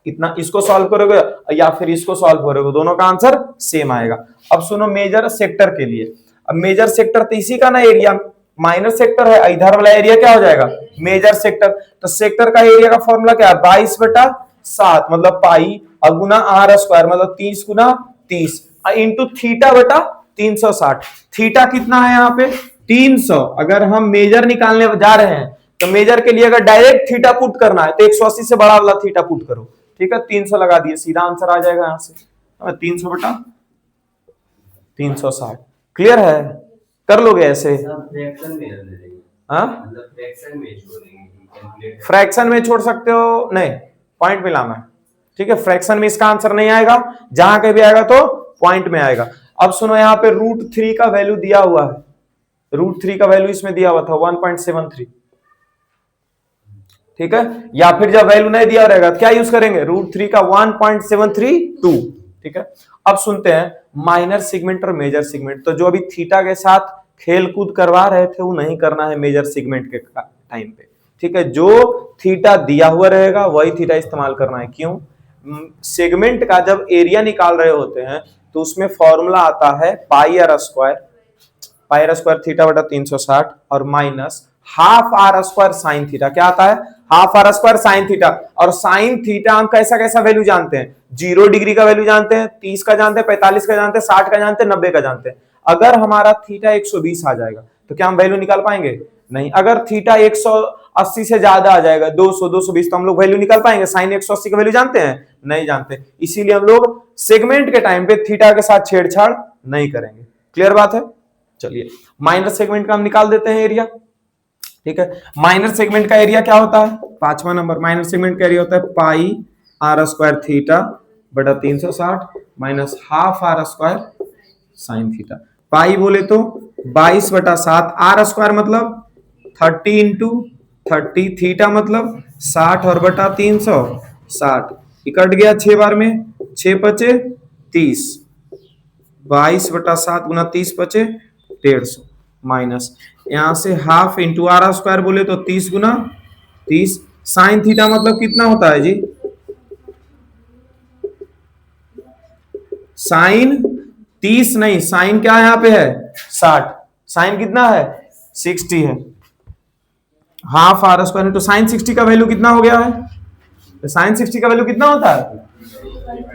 इतना। इसको सॉल्व करोगे या फिर इसको सॉल्व करोगे, दोनों का आंसर सेम आएगा। अब सुनो मेजर सेक्टर के लिए, अब मेजर सेक्टर तो इसी का ना एरिया, माइनर सेक्टर है, इधर वाला एरिया क्या हो जाएगा मेजर सेक्टर। तो सेक्टर का एरिया का फॉर्मूला क्या है, 22/7 मतलब पाई और गुना आर स्क्वायर मतलब 30 × 30 इंटू थीटा बटा 360। थीटा कितना है यहाँ पे 300। अगर हम मेजर निकालने जा रहे हैं तो मेजर के लिए अगर डायरेक्ट थीटा पुट करना है तो 180 से बड़ा वाला थीटा पुट करो, ठीक है, 300 लगा दिए, सीधा आंसर आ जाएगा यहां से 300/360। क्लियर है, कर लोगे ऐसे, फ्रैक्शन में छोड़ सकते हो, नहीं पॉइंट में लाना है, ठीक है। फ्रैक्शन में इसका आंसर नहीं आएगा, जहां कहीं भी आएगा तो पॉइंट में आएगा। अब सुनो यहाँ पे √3 का वैल्यू दिया हुआ है, √3 का वैल्यू इसमें दिया हुआ था 1.73, ठीक है, या फिर जब वैल्यू नहीं दिया रहेगा तो क्या यूज करेंगे, √3 का 1.732, ठीक है। अब सुनते हैं माइनर सेगमेंट और मेजर सेगमेंट। तो जो अभी थीटा के साथ खेल कूद करवा रहे थे वो नहीं करना है मेजर सेगमेंट के टाइम पे, ठीक है। जो थीटा दिया हुआ रहेगा वही थीटा इस्तेमाल करना है। क्यों, सेगमेंट का जब एरिया निकाल रहे होते हैं तो उसमें फॉर्मूला आता है पाई आर स्क्वायर थीटा बटा 360 और minus half are square sine theta. क्या आता है, half are square sine theta. और साइन थीटा हम कैसा कैसा वैल्यू जानते हैं, 0 डिग्री का वैल्यू जानते हैं, 30 का जानते हैं, 45 का जानते हैं, 60 का जानते हैं, 90 का जानते हैं। अगर हमारा थीटा 120 आ जाएगा तो क्या हम वैल्यू निकाल पाएंगे, नहीं। अगर थीटा 180 से ज्यादा आ जाएगा, 200 220, तो हम लोग वैल्यू निकाल पाएंगे, साइन 180 का वैल्यू जानते हैं, नहीं जानते। इसीलिए हम लोग सेगमेंट के टाइम पे थीटा के साथ छेड़छाड़ नहीं करेंगे। क्लियर बात है, चलिए माइनर सेगमेंट का हम निकाल देते हैं एरिया, ठीक है। माइनर सेगमेंट का एरिया क्या होता है, 5वां नंबर, माइनर सेगमेंट का एरिया होता है पाई आर स्क्वायर थीटा बटा 360 minus half are square sine theta. Pi बोले तो 22/7, आर स्क्वायर मतलब 30 × 30, थीटा मतलब 60 और बटा 360, कट गया 6 बार में, 6 पचे 30, 22/7 गुना 30 पचे 150 माइनस यहां से हाफ इंटू आर स्क्वायर बोले तो 30 × 30, साइन थीटा मतलब कितना होता है जी, साइन 30 नहीं, साइन क्या यहाँ पे है 60, साइन कितना है 60 है, हाफ आर स्क्वायर तो साइन 60 का वैल्यू कितना हो गया है, तो साइन 60 का वैल्यू कितना होता है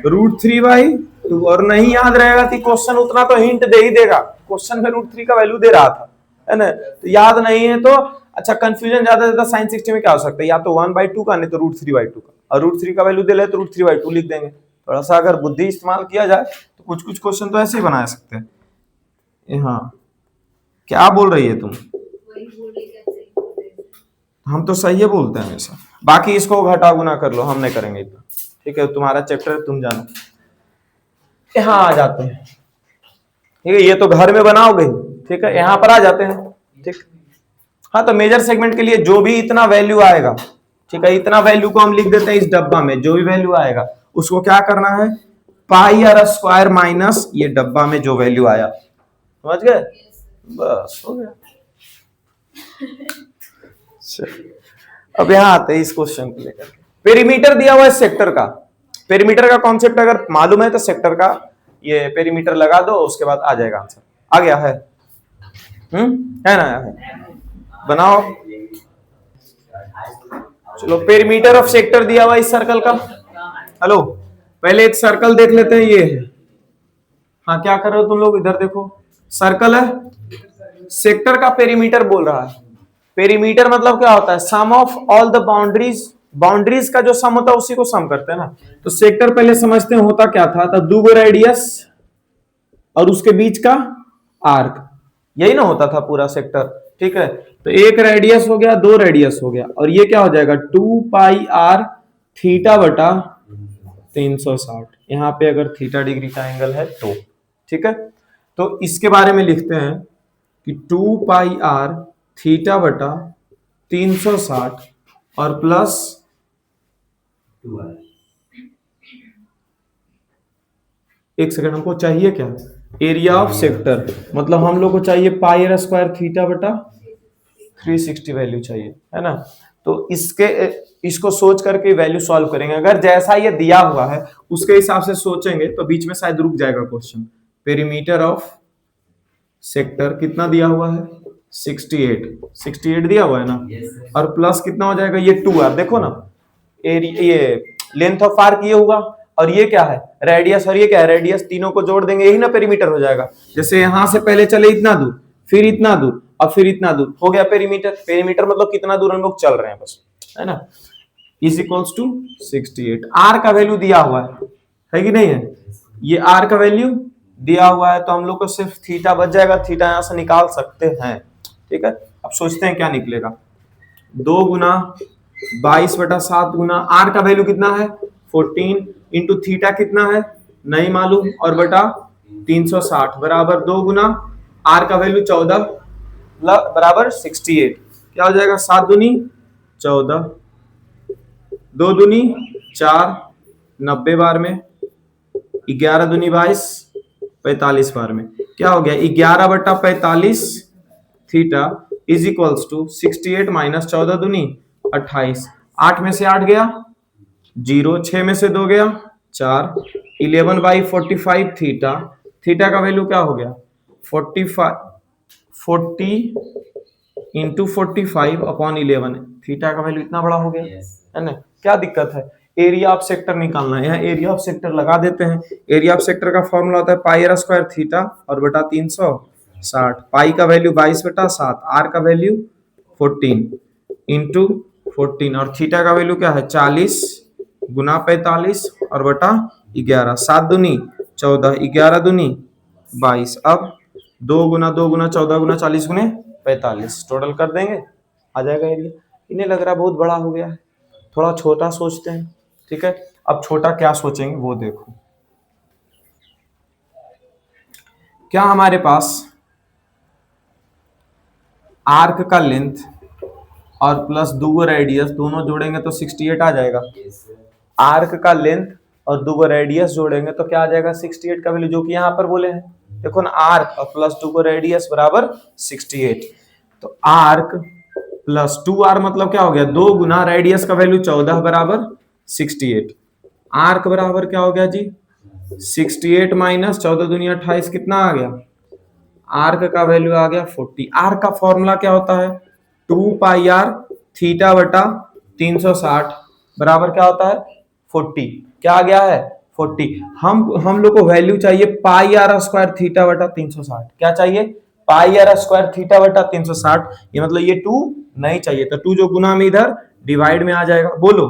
√3/2। और नहीं याद रहेगा कि क्वेश्चन उतना तो हिंट दे ही देगा, क्वेश्चन में √3 का वैल्यू दे रहा था, है ना, तो याद नहीं है तो अच्छा कंफ्यूजन ज्यादा ज्यादा साइन 60 में क्या हो सकता है, या तो 1/2 का नहीं तो √3/2 का, और √3 का वैल्यू दे ले तो √3/2 लिख देंगे, थोड़ा सा अगर बुद्धि इस्तेमाल किया जाए तो कुछ कुछ क्वेश्चन तो ऐसे ही बना सकते हैं। हाँ, क्या बोल रही है तुम? हम तो सही है बोलते हैं हमेशा। बाकी इसको घटा गुना कर लो, हम नहीं करेंगे इतना। ठीक है, तुम्हारा चैप्टर तुम जानो। यहाँ आ जाते हैं। ठीक है, ये तो घर में बनाओगे। ठीक है, यहाँ पर आ जाते हैं। ठीक, हाँ, तो मेजर सेगमेंट के लिए जो भी इतना वैल्यू आएगा, ठीक है, इतना वैल्यू को हम लिख देते हैं इस डब्बा में। जो भी वैल्यू आएगा उसको क्या करना है, पाई आर स्क्वायर माइनस ये डब्बा में जो वैल्यू आया। समझ गए? बस हो गया। अब यहां आते हैं इस क्वेश्चन को लेकर। पेरीमीटर दिया हुआ है सेक्टर का। पेरीमीटर का कॉन्सेप्ट अगर मालूम है तो सेक्टर का ये पेरीमीटर लगा दो, उसके बाद आ जाएगा आंसर। आ गया है? है ना? है। बनाओ। चलो, पेरीमीटर ऑफ सेक्टर दिया हुआ इस सर्कल का। हेलो, पहले एक सर्कल देख लेते हैं। ये है, हाँ, क्या कर रहे हो तुम लोग? इधर देखो, सर्कल है, सेक्टर का पेरीमीटर बोल रहा है। पेरीमीटर मतलब क्या होता है? Sum of all the boundaries. Boundaries का जो सम होता है उसी को सम करते हैं ना। तो सेक्टर पहले समझते हैं होता क्या था। तो दो रेडियस और उसके बीच का आर्क, यही ना होता था पूरा सेक्टर। ठीक है, तो एक रेडियस हो गया, दो रेडियस हो गया, और ये क्या हो जाएगा 2 पाई आर थीटा बटा 360। यहां पे अगर थीटा डिग्री का एंगल है तो। ठीक है, तो इसके बारे में लिखते हैं कि 2 पाई आर थीटा बटा 360 और प्लस 1 सेकंड, हमको चाहिए क्या? Area of sector. मतलब हम लोग को चाहिए पाई आर स्क्वायर थीटा बटा 360 वैल्यू चाहिए, है ना। तो इसको सोच करके वैल्यू सॉल्व करेंगे। अगर जैसा ये दिया हुआ है उसके हिसाब से सोचेंगे तो बीच में शायद रुक जाएगा क्वेश्चन। पेरीमीटर ऑफ सेक्टर कितना दिया हुआ है? 68 दिया हुआ है ना। और प्लस कितना हो जाएगा? ये 2 आर। देखो ना, ये लेंथ ऑफ आर्क ये होगा, और ये क्या है? रेडियस। और ये क्या है? रेडियस। तीनों को जोड़ देंगे, यही ना पेरीमीटर हो जाएगा। जैसे यहां से पहले चले इतना दूर, फिर इतना दूर, और फिर इतना दूर, हो गया पेरीमीटर। पेरीमीटर मतलब कितना दूर हम लोग चल रहे हैं, बस, है ना। Is equals to 68। आर का वैल्यू दिया हुआ है कि नहीं है? ये आर का वैल्यू दिया हुआ है, तो हम लोग को सिर्फ थीटा बच जाएगा। थीटा यहां से निकाल सकते हैं। ठीक है, अब सोचते हैं क्या निकलेगा। 2 गुना 22/7 गुना आर का वैल्यू कितना है? 14 इंटू थीटा कितना है? नहीं मालूम, और बटा 360 बराबर 2 गुना आर का वैल्यू 14 बराबर 68। क्या हो जाएगा? 7 दूनी 14, 2 दूनी 4, 90 बार में, 11 दूनी 22, 45 बार में। क्या हो गया? 11/45 theta is equals to 68 minus 14 दूनी 28। 8 में से 8 गया 0, 6 में से 2 गया 4, 11/45 थीटा। थीटा का वैल्यू क्या हो गया? 40 इंटू 45 अपॉन 11। थीटा का वैल्यू इतना बड़ा हो गया, है ना। क्या दिक्कत है? एरिया ऑफ सेक्टर निकालना है। यहाँ एरिया ऑफ सेक्टर लगा देते हैं। एरिया ऑफ सेक्टर का फॉर्मूला होता है पाई आर स्क्वायर थीटा और बटा 360। पाई का वैल्यू 22/7, आर का वैल्यू 14 इंटू 14, और थीटा का वैल्यू क्या है? 40 गुना 45 और बटा 11। 7 दूनी 14, 11 दूनी 22। अब 2 गुना 2 गुना 14 गुना 40 गुने 45 टोटल कर देंगे, आ जाएगा एरिया। इन्हें लग रहा है बहुत बड़ा हो गया है, थोड़ा छोटा सोचते हैं। ठीक है, अब छोटा क्या सोचेंगे वो देखो। क्या हमारे पास आर्क का लेंथ और प्लस 2 रेडियस दोनों जोड़ेंगे तो 68 आ जाएगा। आर्क का लेंथ और 2 रेडियस जोड़ेंगे तो क्या आ जाएगा? 68 का वैल्यू, जो कि यहाँ पर बोले हैं। देखो ना, आर्क और प्लस 2 रेडियस बराबर 68। तो आर्क प्लस 2r मतलब क्या हो गया? 2 गुना रेडियस का वैल्यू 14 बराबर 68। आर्क बराबर क्या हो गया जी? 68 माइनस 14 दूनी 28, कितना आ गया? आर्क का वैल्यू आ गया 40। आर्क का फॉर्मूला क्या होता है? 2 पाई आर थीटा बटा 360 बराबर क्या होता है? 40। क्या आ गया है? 40। हम लोग को वैल्यू चाहिए पाई आर स्क्वायर थीटा बटा 360। क्या चाहिए? पाई आर स्क्वायर थीटा बटा 360। ये मतलब ये 2 नहीं चाहिए, तो 2 जो गुना में इधर डिवाइड में आ जाएगा। बोलो,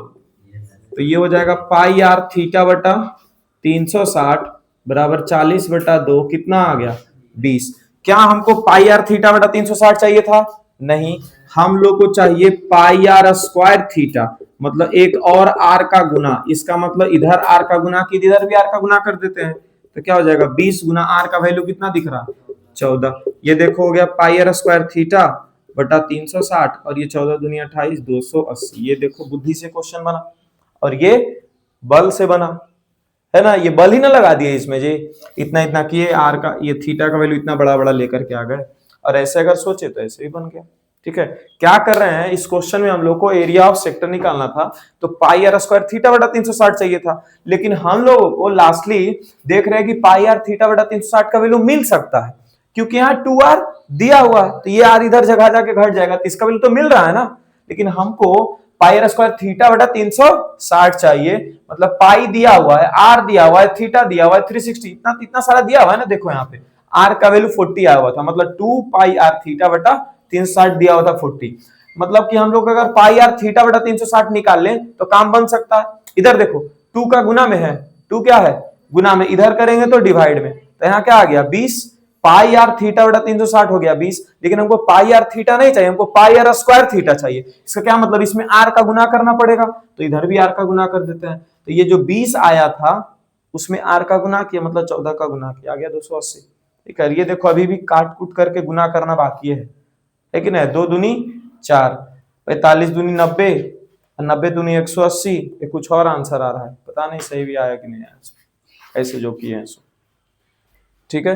तो ये हो जाएगा पाई आर थीटा बटा 360 बराबर 40/2 कितना आ गया 20। क्या हमको पाई आर थीटा बटा 360 चाहिए था? नहीं, हम लोग को चाहिए पाई आर स्क्वायर थीटा, मतलब एक और आर का गुना। इसका मतलब इधर आर का गुना की इधर भी आर का गुना कर देते हैं, तो क्या हो जाएगा 20 गुना आर का वैल्यू कितना दिख रहा 14। ये देखो हो गया पाई आर स्क्वायर थीटा बटा 360 और ये 14 दूनी 28 280। ये देखो बुद्धि से क्वेश्चन बना और ये बल से बना है ना। ये बल ही ना लगा दिए इसमें जी, इतना इतना किए आर का ये थीटा का वैल्यू इतना बड़ा बड़ा लेकर के आ गए और ऐसे अगर सोचे तो ऐसे ही बन गया। ठीक है, क्या कर रहे हैं इस क्वेश्चन में हम लोग को एरिया ऑफ सेक्टर निकालना था, तो पाई आर स्क्वायर थीटा बटा 360 चाहिए था, लेकिन हम लोगों को लास्टली देख रहे हैं कि पाई आर थीटा बटा 360 का वैल्यू मिल सकता है क्योंकि यहाँ 2r दिया हुआ है, तो ये r इधर जगह जाके घट जाएगा, तो इसका वैल्यू तो मिल रहा है ना। लेकिन हमको पाई आर स्क्वायर थीटा बटा 360 चाहिए, मतलब पाई दिया हुआ है, r दिया हुआ है, थीटा दिया हुआ है 360, इतना इतना सारा दिया हुआ है ना। देखो यहाँ पे r का वैल्यू 40 आया हुआ था, मतलब 2 पाई r थीटा बटा 360 दिया हुआ था 40। मतलब कि हम लोग अगर पाई आर थीटा बटा 360 निकाल लें तो काम बन सकता है। इधर देखो 2 का गुना में है, 2 क्या है गुना में, इधर करेंगे तो डिवाइड में, तो यहाँ क्या आ गया 20 पाई आर थीटा बटा 360 हो गया 20। लेकिन हमको पाई आर थीटा नहीं चाहिए, हमको पाई आर स्क्वायर थीटा चाहिए। इसका क्या मतलब, इसमें आर का गुना करना पड़ेगा, तो इधर भी आर का गुना कर देते हैं। तो ये जो 20 आया था उसमें आर का गुना किया, मतलब 14 का गुना किया, आ गया 280। ठीक है, ये देखो अभी भी काट कूट करके गुना करना बाकी है कि नहीं। 2 दूनी 4, 45 दूनी 90, 90 दूनी 180। ये कुछ और आंसर आ रहा है, पता नहीं सही भी आया कि नहीं आया, ऐसे जो किए हैं। ठीक है,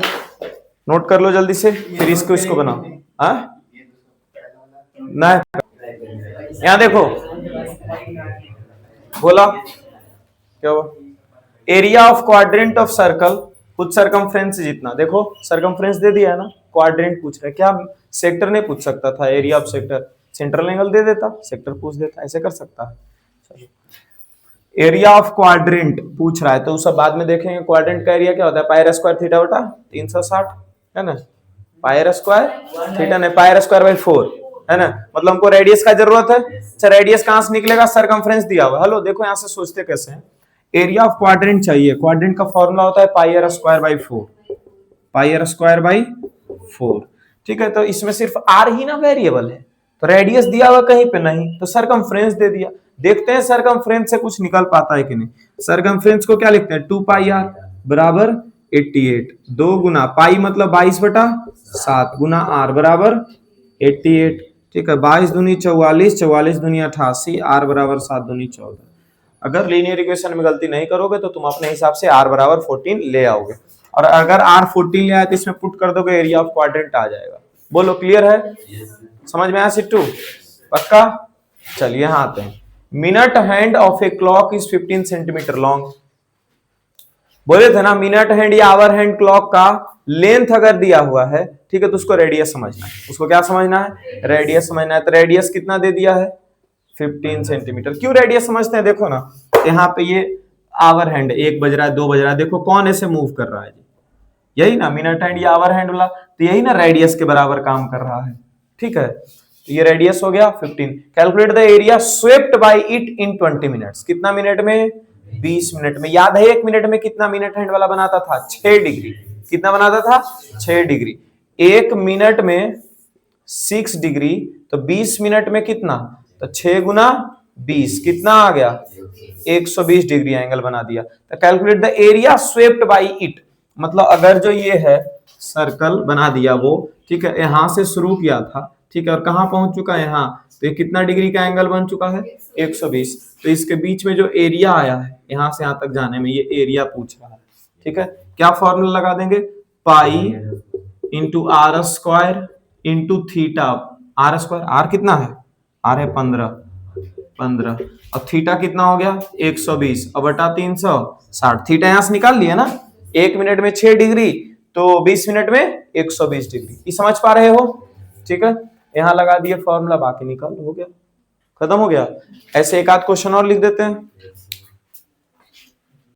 नोट कर लो जल्दी से, फिर इसको बनाओ। ना यहाँ देखो बोला क्या हुआ, area of quadrant of circle कुछ सरकमफ्रेंस जितना। देखो सरकमफ्रेंस दे दिया है ना, क्वाड्रेंट पूछ रहे, क्या सेक्टर नहीं पूछ सकता था, area of sector central angle दे देता, सेक्टर पूछ देता, ऐसे कर सकता है। एरिया ऑफ क्वाड्रेंट पूछ रहा है तो सब बाद में देखेंगे। क्वाड्रेंट का एरिया क्या होता है, पाई आर स्क्वायर थीटा बटा 360 है ना, पाई आर स्क्वायर थीटा नहीं पाई आर स्क्वायर बाई 4 है ना। मतलब हमको रेडियस का जरूरत है, अच्छा रेडियस कहां से निकलेगा, सरकमफ्रेंस दिया हुआ। हेलो देखो यहां से सोचते कैसे हैं, एरिया ऑफ क्वाड्रेंट चाहिए, क्वाड्रेंट का फॉर्मूला होता है pi are square by 4, pi are square by 4। ठीक है, तो इसमें सिर्फ आर ही ना वेरिएबल है, तो रेडियस दिया हुआ कहीं पे नहीं, तो सरकमफ्रेंस दे दिया। देखते हैं सरकमफ्रेंस से कुछ निकल पाता है कि नहीं। सरकमफ्रेंस को क्या लिखते हैं, 2 पाई आर बराबर 88, 2 गुना पाई मतलब 22/7 गुना आर बराबर 88। ठीक है, 22 दूनी 44, 44 दूनी 88, आर बराबर 7 दूनी 14। अगर लीनियर इक्वेशन में गलती नहीं करोगे तो तुम अपने हिसाब से आर बराबर 14 ले आओगे, और अगर आर 14 ले आए तो इसमें पुट कर दोगे, एरिया ऑफ क्वाड्रेंट आ जाएगा। बोलो क्लियर है, समझ में आया सिट्टू, पक्का। चलिए यहाँ आते हैं, minute hand of a clock is 15 centimetre long. बोले थे ना मिनट हैंड या आवर हैंड क्लॉक का लेंथ अगर दिया हुआ है, ठीक है, तो उसको रेडियस समझना है। उसको क्या समझना है, रेडियस समझना है। तो रेडियस कितना दे दिया है 15 सेंटीमीटर। क्यों रेडियस समझते हैं, देखो ना यहाँ पे ये आवर हैंड 1 बज रहा है 2 बज रहा है, देखो कौन ऐसे मूव कर रहा है, यही ना मिनट हैंड या आवर हैंड वाला, तो यही ना रेडियस के बराबर काम कर रहा है। ठीक है, तो ये रेडियस हो गया 15। Calculate the area swept by it in 20 minutes. कितना मिनट में, 20 मिनट में। याद है 1 मिनट में कितना मिनट हैंड वाला बनाता था, 6 डिग्री। कितना बनाता था, 6 डिग्री। 1 मिनट में 6 डिग्री, तो 20 मिनट में कितना, तो 6 गुना 20 कितना आ गया 120 डिग्री एंगल बना दिया। तो calculate the area swept by it, मतलब अगर जो ये है सर्कल बना दिया वो, ठीक है, यहां से शुरू किया था, ठीक है, और कहां पहुंच चुका है यहाँ, तो ये कितना डिग्री का एंगल बन चुका है 120। तो इसके बीच में जो एरिया आया है यहां से यहां तक जाने में, ये एरिया पूछ रहा है। ठीक है, क्या फॉर्मूला लगा देंगे, pi into r square into theta. R square, r कितना है, आर है 15, और थीटा कितना हो गया 120 और बटा 360। थीटा यहां से निकाल लिया ना, 1 मिनट में 6 डिग्री तो 20 मिनट में 120 डिग्री। ये समझ पा रहे हो, ठीक है। यहां लगा दिए फॉर्मूला, बाकी निकल हो गया, खत्म हो गया। ऐसे एक आध क्वेश्चन और लिख देते हैं।